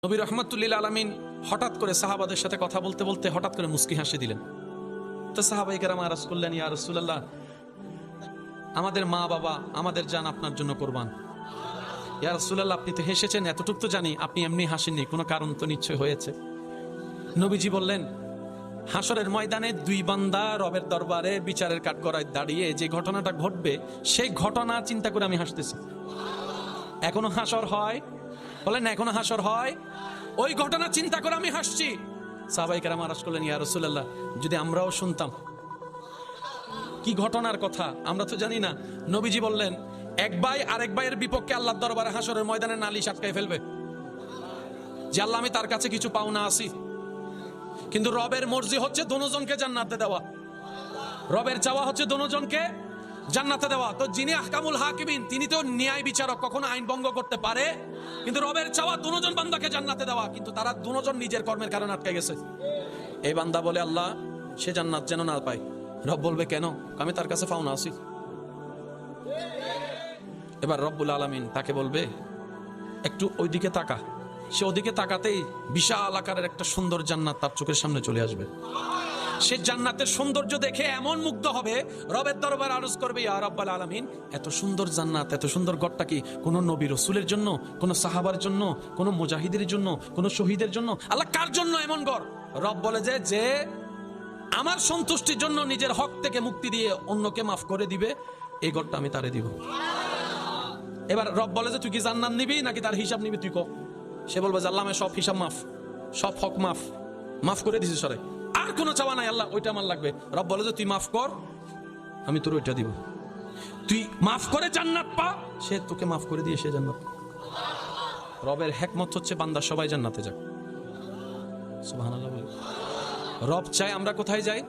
নবী রহমতুল্লিল আলামিন হঠাৎ করে সাহাবাদের সাথে কথা বলতে বলতে হঠাৎ করে মুস্কি হাসি দিলেন। তো সাহাবায়ে কেরাম আরজ করলেন, ইয়া রাসূলুল্লাহ, আমাদের মা বাবা, আমাদের জান আপনার জন্য কোরবান। ইয়া রাসূলুল্লাহ, আপনি তো হেসেছেন, এতটুকু তো জানি, আপনি এমনি হাসেননি, কোনো কারণ তো নিশ্চয় হয়েছে। নবীজি বললেন, হাসরের ময়দানে দুই বান্দা রবের দরবারে বিচারের কাঠগড়ায় দাঁড়িয়ে যে ঘটনাটা ঘটবে, সেই ঘটনা চিন্তা করে আমি হাসতেছি। এখনো হাসর হয়? বলেন না, এখনো হাসর হয়? ওই ঘটনা চিন্তা করে আমি হাসছি। সাহাবায়ে কেরাম আরজ করলেন, ইয়া রাসূলুল্লাহ, যদি আমরাও শুনতাম কি ঘটনার কথা, আমরা তো জানি না। নবীজি বললেন, এক ভাই আরেক ভাইয়ের বিপক্ষে আল্লাহর দরবারে হাসরের ময়দানে নালিশ আটকায় ফেলবে যে আল্লাহ, আমি তার কাছে কিছু পাওনা আছি, কিন্তু রবের মর্জি হচ্ছে দোনোজনকে জান্নাতে দেওয়া। রবের চাওয়া হচ্ছে দোনোজনকে জান্নাতে দেওয়া। তো যিনি আহকামুল হাকিমিন, তিনি তো ন্যায় বিচারক, কখনো আইন ভঙ্গ করতে পারে, কিন্তু রবের চাওয়া দোনোজন বান্দাকে জান্নাতে দেওয়া, কিন্তু তারা দোনোজন নিজের কর্মের কারণে আটকে গেছে। এই বান্দা বলে, আল্লাহ সে জান্নাত যেন না পায়। রব বলবে, কেন? আমি তার কাছে পাওনা আছি। এবার রব্বুল আলামিন তাকে বলবে, একটু ওইদিকে তাকা। সে ওদিকে তাকাতেই বিশাল আকারের একটা সুন্দর জান্নাত তার চোখের সামনে চলে আসবে। সে জান্নাতের সৌন্দর্য দেখে এমন মুগ্ধ হবে, রবের দরবার আরজ করবে, ইয়া রাব্বাল আলামিন, এত সুন্দর জান্নাত, এত সুন্দর ঘরটা কি কোনো নবী রাসূলের জন্য, কোনো সাহাবার জন্য, কোনো মুজাহিদের জন্য, কোনো শহীদের জন্য? আল্লাহ কার জন্য এমন ঘর? রব বলে যে আমার সন্তুষ্টির জন্য নিজের হক থেকে মুক্তি দিয়ে অন্যকে মাফ করে দিবে, এই ঘরটা আমি তারে দিব। এবার রব বলে যে, তুই কি জান্নাত নিবি নাকি তার হিসাব নিবি? তুই কো। সে বলবে, আল্লাহ আমার সব হিসাব মাফ, সব হক মাফ করে দিছি সরে, আর কোনো চাওয়া নাই আল্লাহ, ওইটা আমার লাগবে। রব বলে যে, তুই মাফ কর, আমি তোর ওইটা দিব। তুই মাফ করে জান্নাত পা, সে তোকে মাফ করে দিয়ে সে জান্নাত। রবের হিকমত হচ্ছে বান্দা সবাই জান্নাতে যাক। সুবহানাল্লাহ। রব চায় আমরা কোথায় যাই?